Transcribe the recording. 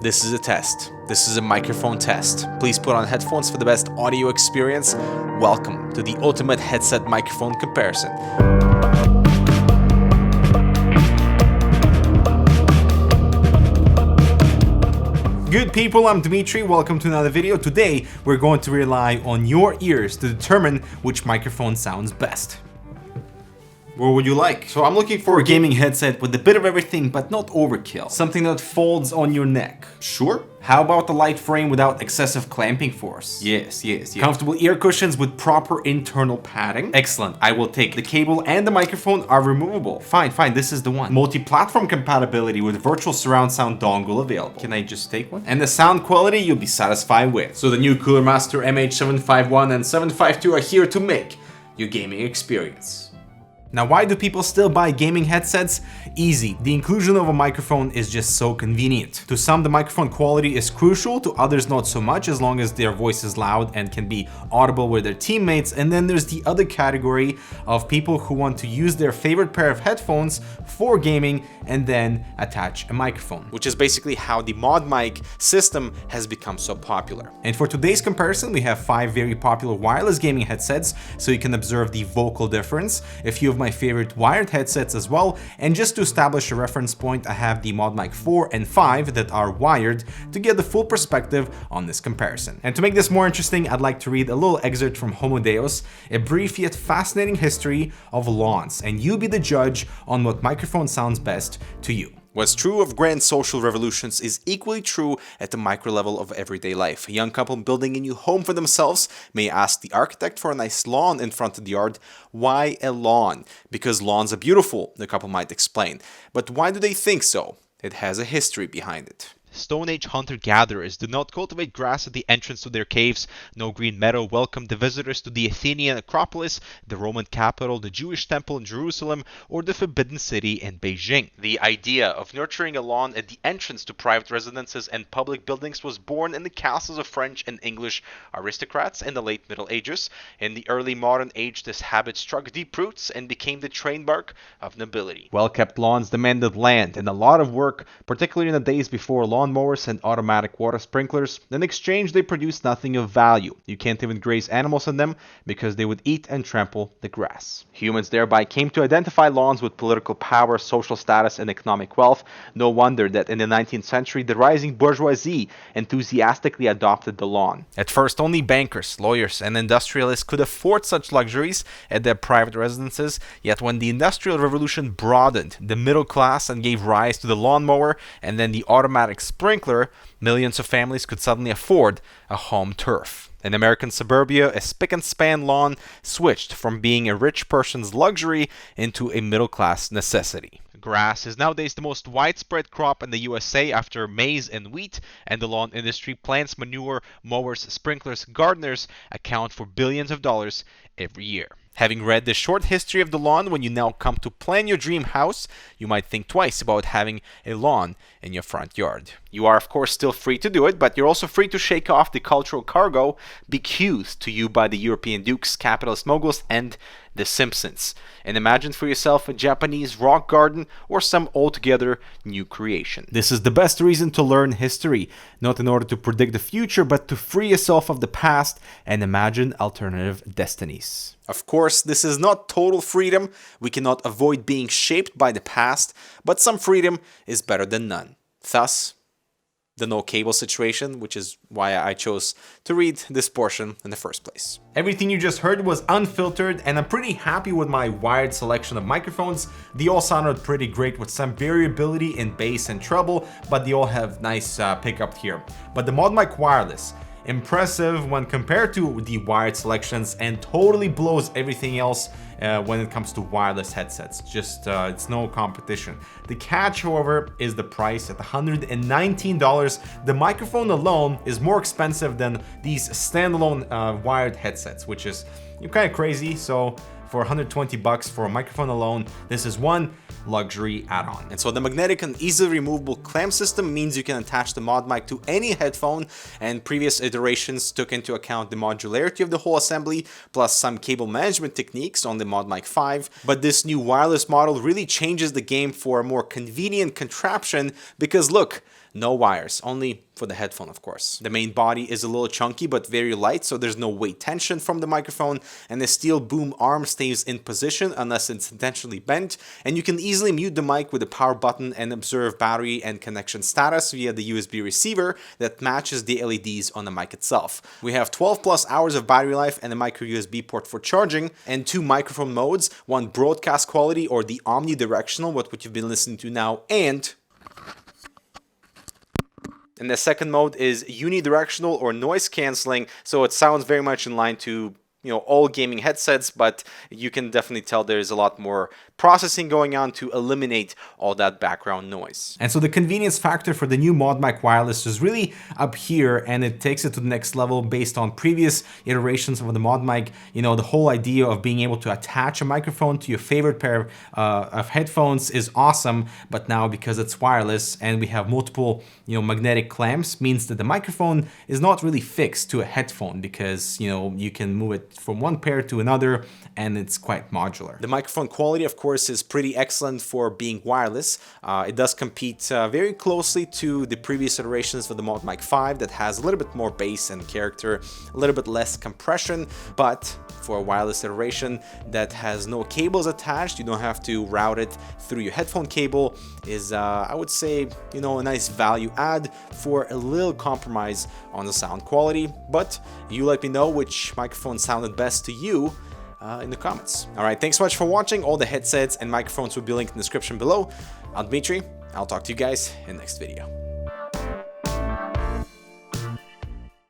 This is a test. This is a microphone test. Please put on headphones for the best audio experience. Welcome to the ultimate headset microphone comparison. Good people, I'm Dmitry. Welcome to another video. Today, we're going to rely on your ears to determine which microphone sounds best. What would you like? So I'm looking for a gaming headset with a bit of everything, but not overkill. Something that folds on your neck. Sure. How about the light frame without excessive clamping force? Yes. Comfortable ear cushions with proper internal padding? Excellent, I will take. The cable and the microphone are removable. Fine, this is the one. Multi-platform compatibility with virtual surround sound dongle available. Can I just take one? And the sound quality you'll be satisfied with. So the new Cooler Master MH751 and 752 are here to make your gaming experience. Now, why do people still buy gaming headsets? Easy. The inclusion of a microphone is just so convenient. To some, the microphone quality is crucial, to others not so much, as long as their voice is loud and can be audible with their teammates. And then there's the other category of people who want to use their favorite pair of headphones for gaming and then attach a microphone, which is basically how the ModMic system has become so popular. And for today's comparison, we have 5 very popular wireless gaming headsets, so you can observe the vocal difference. A few of my favorite wired headsets as well, and just to establish a reference point, I have the ModMic 4 and 5 that are wired to get the full perspective on this comparison. And to make this more interesting, I'd like to read a little excerpt from Homo Deus, a brief yet fascinating history of lawns, and you be the judge on what microphone sounds best to you. What's true of grand social revolutions is equally true at the micro level of everyday life. A young couple building a new home for themselves may ask the architect for a nice lawn in front of the yard. Why a lawn? Because lawns are beautiful, the couple might explain. But why do they think so? It has a history behind it. Stone Age hunter-gatherers did not cultivate grass at the entrance to their caves. No green meadow welcomed the visitors to the Athenian Acropolis, the Roman capital, the Jewish temple in Jerusalem, or the Forbidden City in Beijing. The idea of nurturing a lawn at the entrance to private residences and public buildings was born in the castles of French and English aristocrats in the late Middle Ages. In the early modern age, this habit struck deep roots and became the trademark of nobility. Well-kept lawns demanded land and a lot of work, particularly in the days before lawnmowers and automatic water sprinklers. In exchange, they produced nothing of value. You can't even graze animals on them because they would eat and trample the grass. Humans thereby came to identify lawns with political power, social status, and economic wealth. No wonder that in the 19th century, the rising bourgeoisie enthusiastically adopted the lawn. At first, only bankers, lawyers, and industrialists could afford such luxuries at their private residences. Yet when the Industrial Revolution broadened the middle class and gave rise to the lawnmower and then the automatic sprinkler, millions of families could suddenly afford a home turf. In American suburbia, a spick-and-span lawn switched from being a rich person's luxury into a middle-class necessity. Grass is nowadays the most widespread crop in the USA after maize and wheat, and the lawn industry plants, manure, mowers, sprinklers, gardeners account for billions of dollars every year. Having read the short history of the lawn, when you now come to plan your dream house, you might think twice about having a lawn in your front yard. You are, of course, still free to do it, but you're also free to shake off the cultural cargo bequeathed to you by the European dukes, capitalist moguls, and the Simpsons, and imagine for yourself a Japanese rock garden or some altogether new creation. This is the best reason to learn history, not in order to predict the future, but to free yourself of the past and imagine alternative destinies. Of course, this is not total freedom. We cannot avoid being shaped by the past, but some freedom is better than none. Thus, the no cable situation, which is why I chose to read this portion in the first place. Everything you just heard was unfiltered, and I'm pretty happy with my wired selection of microphones. They all sounded pretty great with some variability in bass and treble, but they all have nice pickup here. But the ModMic wireless, impressive when compared to the wired selections, and totally blows everything else when it comes to wireless headsets. Just it's no competition. The catch, however, is the price at $119. The microphone alone is more expensive than these standalone wired headsets, which is kind of crazy. So for $120 for a microphone alone, this is one luxury add-on. And so the magnetic and easily removable clamp system means you can attach the ModMic to any headphone, and previous iterations took into account the modularity of the whole assembly, plus some cable management techniques on the ModMic 5. But this new wireless model really changes the game for a more convenient contraption because look, no wires, only for the headphone, of course. The main body is a little chunky but very light, so there's no weight tension from the microphone, and the steel boom arm stays in position unless it's intentionally bent, and you can easily mute the mic with a power button and observe battery and connection status via the USB receiver that matches the LEDs on the mic itself. We have 12 plus hours of battery life and a micro USB port for charging, and 2 microphone modes, one broadcast quality or the omnidirectional, what you've been listening to now, and the second mode is unidirectional or noise cancelling, so it sounds very much in line to all gaming headsets, but you can definitely tell there's a lot more processing going on to eliminate all that background noise. And so the convenience factor for the new ModMic wireless is really up here, and it takes it to the next level based on previous iterations of the ModMic. The whole idea of being able to attach a microphone to your favorite pair of headphones is awesome, but now because it's wireless and we have multiple magnetic clamps, means that the microphone is not really fixed to a headphone because you can move it from one pair to another, and it's quite modular. The microphone quality, of course, is pretty excellent for being wireless. It does compete very closely to the previous iterations of the ModMic 5 that has a little bit more bass and character, a little bit less compression, but for a wireless iteration that has no cables attached, you don't have to route it through your headphone cable, is I would say a nice value add for a little compromise on the sound quality. But you let me know which microphone sounded best to you in the comments. Alright, thanks so much for watching. All the headsets and microphones will be linked in the description below. I'm Dmitry. I'll talk to you guys in the next video.